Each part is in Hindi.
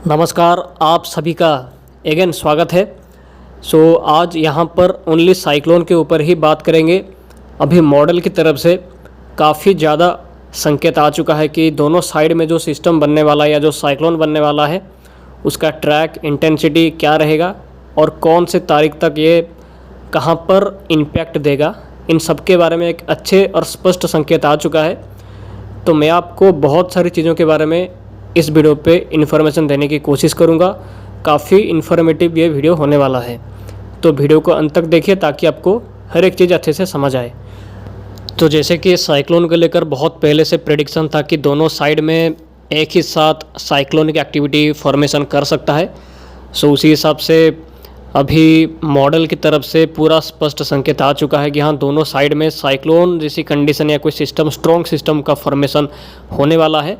नमस्कार, आप सभी का अगेन स्वागत है। आज यहाँ पर ओनली साइक्लोन के ऊपर ही बात करेंगे। अभी मॉडल की तरफ से काफ़ी ज़्यादा संकेत आ चुका है कि दोनों साइड में जो सिस्टम बनने वाला है या जो साइक्लोन बनने वाला है उसका ट्रैक इंटेंसिटी क्या रहेगा और कौन से तारीख तक ये कहाँ पर इम्पैक्ट देगा, इन सब के बारे में एक अच्छे और स्पष्ट संकेत आ चुका है। तो मैं आपको बहुत सारी चीज़ों के बारे में इस वीडियो पे इन्फॉर्मेशन देने की कोशिश करूँगा। काफ़ी इन्फॉर्मेटिव ये वीडियो होने वाला है, तो वीडियो को अंत तक देखिए ताकि आपको हर एक चीज़ अच्छे से समझ आए। तो जैसे कि साइक्लोन को लेकर बहुत पहले से प्रेडिक्शन था कि दोनों साइड में एक ही साथ साइक्लोनिक एक्टिविटी फॉर्मेशन कर सकता है। उसी हिसाब से अभी मॉडल की तरफ से पूरा स्पष्ट संकेत आ चुका है कि हाँ, दोनों साइड में साइक्लोन जैसी कंडीशन या कोई सिस्टम, स्ट्रॉन्ग सिस्टम का फॉर्मेशन होने वाला है।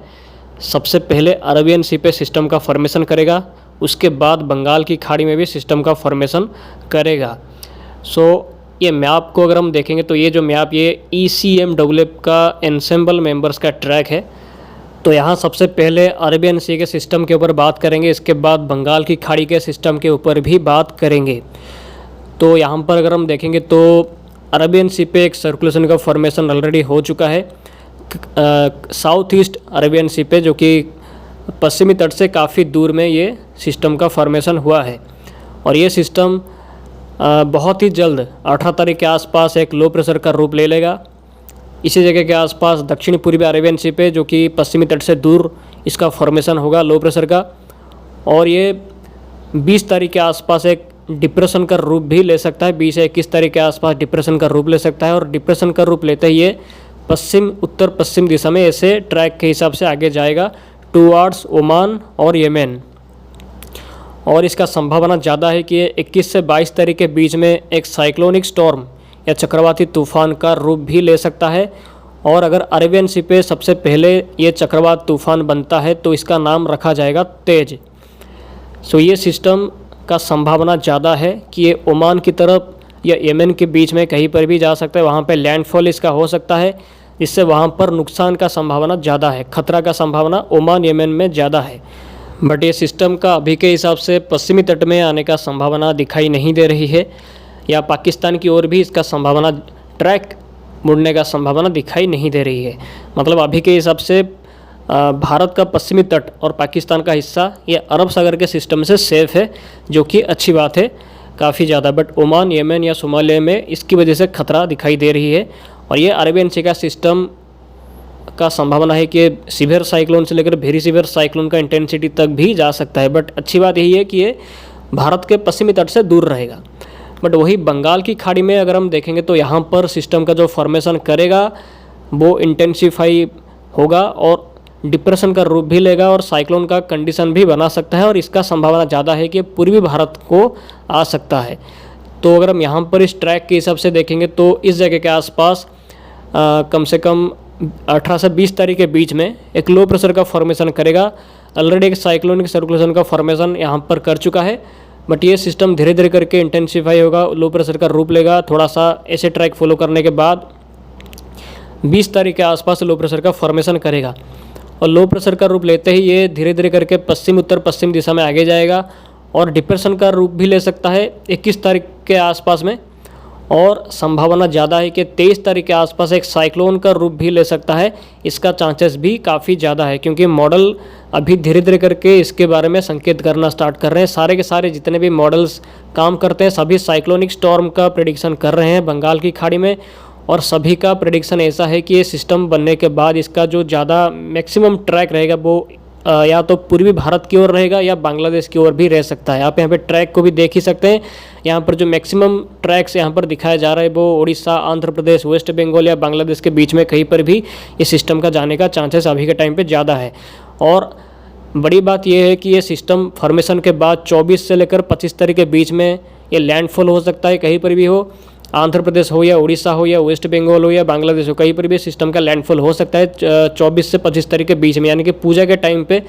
सबसे पहले अरेबियन सी पे सिस्टम का फॉर्मेशन करेगा, उसके बाद बंगाल की खाड़ी में भी सिस्टम का फॉर्मेशन करेगा। ये मैप को अगर हम देखेंगे तो ये जो मैप ये ECMEE का एनसेम्बल मेंबर्स का ट्रैक है। तो यहाँ सबसे पहले अरेबियन सी के सिस्टम के ऊपर बात करेंगे, इसके बाद बंगाल की खाड़ी के सिस्टम के ऊपर भी बात करेंगे। तो यहाँ पर अगर हम देखेंगे तो अरेबियन सी पे एक सर्कुलेशन का फॉर्मेशन ऑलरेडी हो चुका है साउथ ईस्ट अरेबियन सी पे, जो कि पश्चिमी तट से काफ़ी दूर में ये सिस्टम का फॉर्मेशन हुआ है। और ये सिस्टम बहुत ही जल्द 18 तारीख के आसपास एक लो प्रेशर का रूप ले लेगा। इसी जगह के आसपास दक्षिण पूर्वी अरेबियन सी पे, जो कि पश्चिमी तट से दूर, इसका फॉर्मेशन होगा लो प्रेशर का। और ये 20 तारीख के आसपास एक डिप्रेशन का रूप भी ले सकता है। 20 से 21 तारीख के आसपास डिप्रेशन का रूप ले सकता है। और डिप्रेशन का रूप लेते ही ये पश्चिम उत्तर पश्चिम दिशा में ऐसे ट्रैक के हिसाब से आगे जाएगा टूवर्ड्स ओमान और येमेन। और इसका संभावना ज़्यादा है कि ये 21 से 22 तारीख के बीच में एक साइक्लोनिक स्टॉर्म या चक्रवाती तूफान का रूप भी ले सकता है। और अगर अरेबियन सी पे सबसे पहले ये चक्रवात तूफान बनता है तो इसका नाम रखा जाएगा तेज। ये सिस्टम का संभावना ज़्यादा है कि ये ओमान की तरफ या येमेन के बीच में कहीं पर भी जा सकता है। वहाँ पे लैंडफॉल इसका हो सकता है, जिससे वहाँ पर नुकसान का संभावना ज़्यादा है, खतरा का संभावना ओमान येमेन में ज़्यादा है। बट ये सिस्टम का अभी के हिसाब से पश्चिमी तट में आने का संभावना दिखाई नहीं दे रही है, या पाकिस्तान की ओर भी इसका संभावना, ट्रैक मुड़ने का संभावना दिखाई नहीं दे रही है। मतलब अभी के हिसाब से भारत का पश्चिमी तट और पाकिस्तान का हिस्सा ये अरब सागर के सिस्टम से सेफ है, जो कि अच्छी बात है काफ़ी ज़्यादा। बट ओमान, येमेन या सोमालिया में इसकी वजह से खतरा दिखाई दे रही है। और ये अरेबियन सी का सिस्टम का संभावना है कि सीवियर साइक्लोन से लेकर वेरी सीवियर साइक्लोन का इंटेंसिटी तक भी जा सकता है। बट अच्छी बात यही है कि ये भारत के पश्चिमी तट से दूर रहेगा। बट वही बंगाल की खाड़ी में अगर हम देखेंगे तो यहाँ पर सिस्टम का जो फॉर्मेशन करेगा वो इंटेंसीफाई होगा और डिप्रेशन का रूप भी लेगा और साइक्लोन का कंडीशन भी बना सकता है। और इसका संभावना ज़्यादा है कि पूर्वी भारत को आ सकता है। तो अगर हम यहाँ पर इस ट्रैक के हिसाब से देखेंगे तो इस जगह के आसपास कम से कम 18 से 20 तारीख के बीच में एक लो प्रेशर का फॉर्मेशन करेगा। ऑलरेडी एक साइक्लोनिक सर्कुलेशन का फॉर्मेशन यहाँ पर कर चुका है। बट ये सिस्टम धीरे धीरे करके इंटेंसीफाई होगा, लो प्रेशर का रूप लेगा। थोड़ा सा ऐसे ट्रैक फॉलो करने के बाद 20 तारीख के आसपास लो प्रेशर का फॉर्मेशन करेगा। और लो प्रेशर का रूप लेते ही ये धीरे धीरे करके पश्चिम उत्तर पश्चिम दिशा में आगे जाएगा और डिप्रेशन का रूप भी ले सकता है 21 तारीख के आसपास में। और संभावना ज़्यादा है कि 23 तारीख के आसपास एक साइक्लोन का रूप भी ले सकता है। इसका चांसेस भी काफ़ी ज़्यादा है, क्योंकि मॉडल अभी धीरे धीरे करके इसके बारे में संकेत करना स्टार्ट कर रहे हैं। सारे के सारे जितने भी मॉडल्स काम करते हैं सभी साइक्लोनिक स्टॉर्म का प्रेडिक्शन कर रहे हैं बंगाल की खाड़ी में। और सभी का प्रेडिक्शन ऐसा है कि ये सिस्टम बनने के बाद इसका जो ज़्यादा मैक्सिमम ट्रैक रहेगा वो या तो पूर्वी भारत की ओर रहेगा या बांग्लादेश की ओर भी रह सकता है। आप यहाँ पे ट्रैक को भी देख ही सकते हैं। यहाँ पर जो मैक्सिमम ट्रैक्स यहाँ पर दिखाया जा रहा है वो उड़ीसा, आंध्र प्रदेश, वेस्ट बंगाल या बांग्लादेश के बीच में कहीं पर भी ये सिस्टम का जाने का चांसेस अभी के टाइम पे ज़्यादा है। और बड़ी बात यह है कि ये सिस्टम फॉर्मेशन के बाद 24 से लेकर 25 तारीख के बीच में ये लैंडफॉल हो सकता है, कहीं पर भी हो, आंध्र प्रदेश हो या उड़ीसा हो या वेस्ट बंगाल हो या बांग्लादेश हो, कहीं पर भी सिस्टम का लैंडफॉल हो सकता है 24 से 25 तारीख के बीच में। यानी कि पूजा के टाइम पे,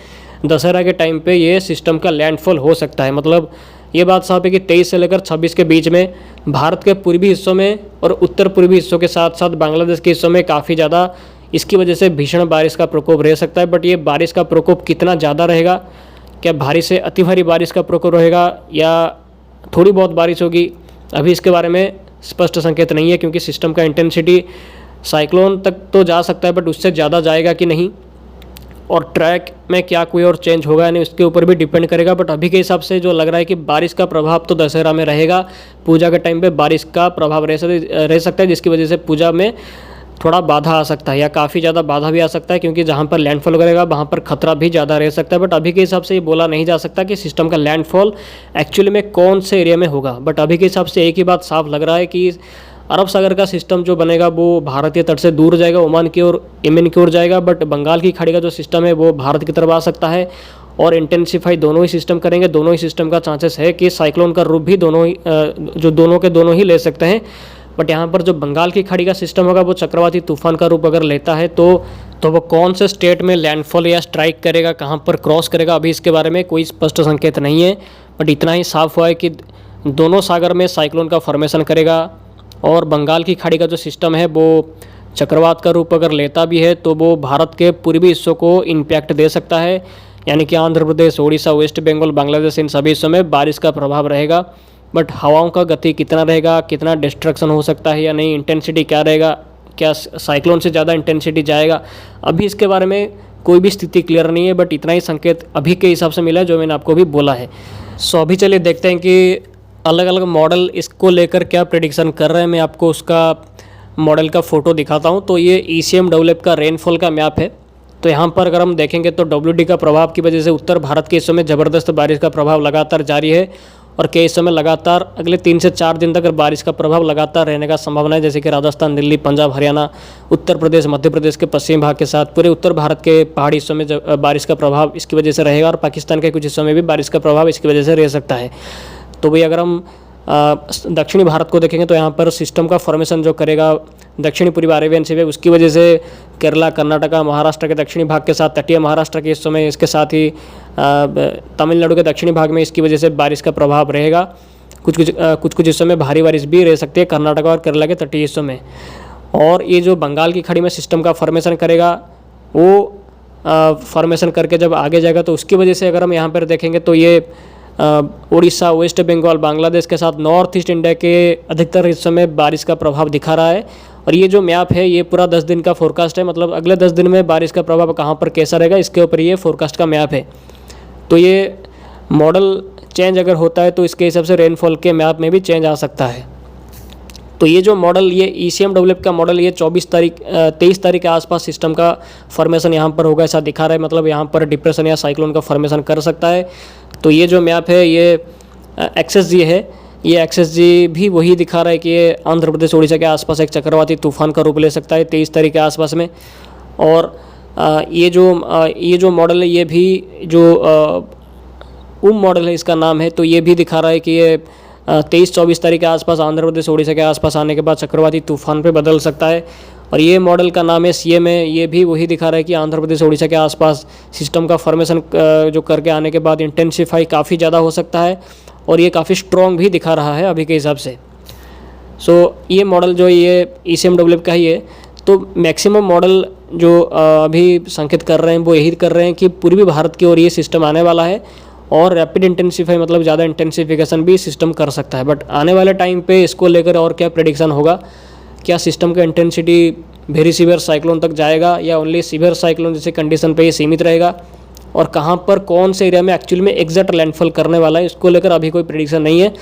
दशहरा के टाइम पे ये सिस्टम का लैंडफॉल हो सकता है। मतलब ये बात साफ है कि 23 से लेकर 26 के बीच में भारत के पूर्वी हिस्सों में और उत्तर पूर्वी हिस्सों के साथ साथ बांग्लादेश के हिस्सों में काफ़ी ज़्यादा इसकी वजह से भीषण बारिश का प्रकोप रह सकता है। बट ये बारिश का प्रकोप कितना ज़्यादा रहेगा, क्या भारी से अति भारी बारिश का प्रकोप रहेगा या थोड़ी बहुत बारिश होगी, अभी इसके बारे में स्पष्ट संकेत नहीं है, क्योंकि सिस्टम का इंटेंसिटी साइक्लोन तक तो जा सकता है बट उससे ज़्यादा जाएगा कि नहीं, और ट्रैक में क्या कोई और चेंज होगा या नहीं उसके ऊपर भी डिपेंड करेगा। बट अभी के हिसाब से जो लग रहा है कि बारिश का प्रभाव तो दशहरा में रहेगा, पूजा के टाइम पे बारिश का प्रभाव रह सकता है, जिसकी वजह से पूजा में थोड़ा बाधा आ सकता है या काफ़ी ज़्यादा बाधा भी आ सकता है, क्योंकि जहाँ पर लैंडफॉल करेगा वहाँ पर खतरा भी ज़्यादा रह सकता है। बट अभी के हिसाब से ये बोला नहीं जा सकता कि सिस्टम का लैंडफॉल एक्चुअली में कौन से एरिया में होगा। बट अभी के हिसाब से एक ही बात साफ लग रहा है कि अरब सागर का सिस्टम जो बनेगा वो भारतीय तट से दूर जाएगा, ओमान की ओर, यमन की ओर जाएगा। बट बंगाल की खाड़ी का जो सिस्टम है वो भारत की तरफ आ सकता है और इंटेंसिफाई दोनों ही सिस्टम करेंगे। दोनों ही सिस्टम का चांसेस है कि साइक्लोन का रूप भी दोनों के दोनों ही ले सकते हैं। बट यहाँ पर जो बंगाल की खाड़ी का सिस्टम होगा वो चक्रवाती तूफान का रूप अगर लेता है तो वो कौन से स्टेट में लैंडफॉल या स्ट्राइक करेगा, कहाँ पर क्रॉस करेगा, अभी इसके बारे में कोई स्पष्ट संकेत नहीं है। बट इतना ही साफ हुआ है कि दोनों सागर में साइक्लोन का फॉर्मेशन करेगा और बंगाल की खाड़ी का जो सिस्टम है वो चक्रवात का रूप अगर लेता भी है तो वो भारत के पूर्वी हिस्सों को इम्पैक्ट दे सकता है, यानी कि आंध्र प्रदेश, उड़ीसा, वेस्ट बंगाल, बांग्लादेश, इन सभी हिस्सों में बारिश का प्रभाव रहेगा। बट हवाओं का गति कितना रहेगा, कितना डिस्ट्रक्शन हो सकता है या नहीं, इंटेंसिटी क्या रहेगा, क्या साइक्लोन से ज़्यादा इंटेंसिटी जाएगा, अभी इसके बारे में कोई भी स्थिति क्लियर नहीं है। बट इतना ही संकेत अभी के हिसाब से मिला है जो मैंने आपको भी बोला है। सो अभी चलिए देखते हैं कि अलग अलग मॉडल इसको लेकर क्या प्रेडिक्शन कर रहे हैं। मैं आपको उसका मॉडल का फ़ोटो दिखाता हूं। तो ये ECMWF का रेनफॉल का मैप है। तो यहाँ पर अगर हम देखेंगे तो WD का प्रभाव की वजह से उत्तर भारत के हिस्सों में ज़बरदस्त बारिश का प्रभाव लगातार जारी है और कई हिस्सों में लगातार अगले 3 से 4 दिन तक बारिश का प्रभाव लगातार रहने का संभावना है, जैसे कि राजस्थान, दिल्ली, पंजाब, हरियाणा, उत्तर प्रदेश, मध्य प्रदेश के पश्चिमी भाग के साथ पूरे उत्तर भारत के पहाड़ी हिस्सों में बारिश का प्रभाव इसकी वजह से रहेगा और पाकिस्तान के कुछ हिस्सों में भी बारिश का प्रभाव इसकी वजह से रह सकता है। तो भाई अगर हम दक्षिणी भारत को देखेंगे तो यहाँ पर सिस्टम का फॉर्मेशन जो करेगा दक्षिणी पूर्वी अरेबियन सी वेव, उसकी वजह से केरला, कर्नाटका, महाराष्ट्र के दक्षिणी भाग के साथ तटीय महाराष्ट्र के हिस्सों में, इसके साथ ही तमिलनाडु के दक्षिणी भाग में इसकी वजह से बारिश का प्रभाव रहेगा। कुछ हिस्सों में भारी बारिश भी रह सकती है कर्नाटका और केरला के तटीय हिस्सों में। और ये जो बंगाल की खाड़ी में सिस्टम का फॉर्मेशन करेगा वो फॉर्मेशन करके जब आगे जाएगा तो उसकी वजह से अगर हम यहाँ पर देखेंगे तो ये उड़ीसा, वेस्ट बंगाल, बांग्लादेश के साथ नॉर्थ ईस्ट इंडिया के अधिकतर हिस्सों में बारिश का प्रभाव दिखा रहा है। और ये जो मैप है ये पूरा 10 दिन का फोरकास्ट है, मतलब अगले 10 दिन में बारिश का प्रभाव कहाँ पर कैसा रहेगा इसके ऊपर ये फोरकास्ट का मैप है। तो ये मॉडल चेंज अगर होता है तो इसके हिसाब से रेनफॉल के मैप में भी चेंज आ सकता है। तो ये जो मॉडल, ये ECMWF का मॉडल, ये 23 तारीख के आसपास सिस्टम का फॉर्मेशन यहाँ पर होगा ऐसा दिखा रहा है, मतलब यहाँ पर डिप्रेशन या साइक्लोन का फॉर्मेशन कर सकता है। तो ये जो मैप है ये XSG है, ये XSG भी वही दिखा रहा है कि ये आंध्र प्रदेश, उड़ीसा के आसपास एक चक्रवाती तूफान का रूप ले सकता है 23 तारीख के आसपास में। और ये जो मॉडल है ये भी जो मॉडल है इसका नाम है, तो ये भी दिखा रहा है कि ये 23-24 तारीख के आसपास आंध्र प्रदेश, उड़ीसा के आसपास आने के बाद चक्रवाती तूफान पे बदल सकता है। और ये मॉडल का नाम है CM है, ये भी वही दिखा रहा है कि आंध्र प्रदेश, उड़ीसा के आसपास सिस्टम का फॉर्मेशन जो करके आने के बाद इंटेंसिफाई काफ़ी ज़्यादा हो सकता है और ये काफ़ी स्ट्रॉन्ग भी दिखा रहा है अभी के हिसाब से। सो ये मॉडल जो ये ECMWF का ही है। तो मैक्सिमम मॉडल जो अभी संकेत कर रहे हैं वो यही कर रहे हैं कि पूर्वी भारत की ओर ये सिस्टम आने वाला है और रैपिड इंटेंसिफाई, मतलब ज़्यादा इंटेंसिफिकेशन भी सिस्टम कर सकता है। बट आने वाले टाइम पे इसको लेकर और क्या प्रेडिक्शन होगा, क्या सिस्टम का इंटेंसिटी वेरी सीवियर साइक्लोन तक जाएगा या ओनली सीवियर साइक्लोन जैसे कंडीशन पे ये सीमित रहेगा, और कहाँ पर कौन से एरिया में एक्चुअली में एग्जैक्ट लैंडफॉल करने वाला है, इसको लेकर अभी कोई प्रेडिक्शन नहीं है।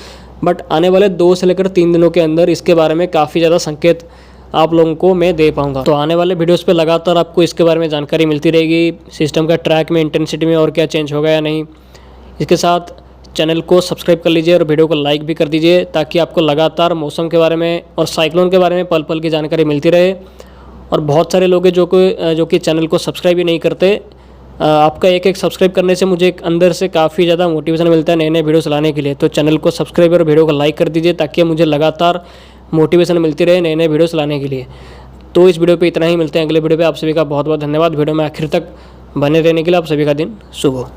बट आने वाले 2 से लेकर 3 दिनों के अंदर इसके बारे में काफ़ी ज़्यादा संकेत आप लोगों को मैं दे पाऊंगा। तो आने वाले वीडियोस पे लगातार आपको इसके बारे में जानकारी मिलती रहेगी, सिस्टम का ट्रैक में, इंटेंसिटी में और क्या चेंज होगा या नहीं। इसके साथ चैनल को सब्सक्राइब कर लीजिए और वीडियो को लाइक भी कर दीजिए ताकि आपको लगातार मौसम के बारे में और साइक्लोन के बारे में पल पल की जानकारी मिलती रहे। और बहुत सारे लोग हैं जो कि चैनल को सब्सक्राइब ही नहीं करते। आपका एक सब्सक्राइब करने से मुझे अंदर से काफ़ी ज़्यादा मोटिवेशन मिलता है नए नए वीडियोस लाने के लिए। तो चैनल को सब्सक्राइब और वीडियो को लाइक कर दीजिए ताकि मुझे लगातार मोटिवेशन मिलती रहे नए नए वीडियोस लाने के लिए। तो इस वीडियो पे इतना ही, मिलते हैं अगले वीडियो पे। आप सभी का बहुत बहुत धन्यवाद वीडियो में आखिर तक बने रहने के लिए। आप सभी का दिन शुभ हो।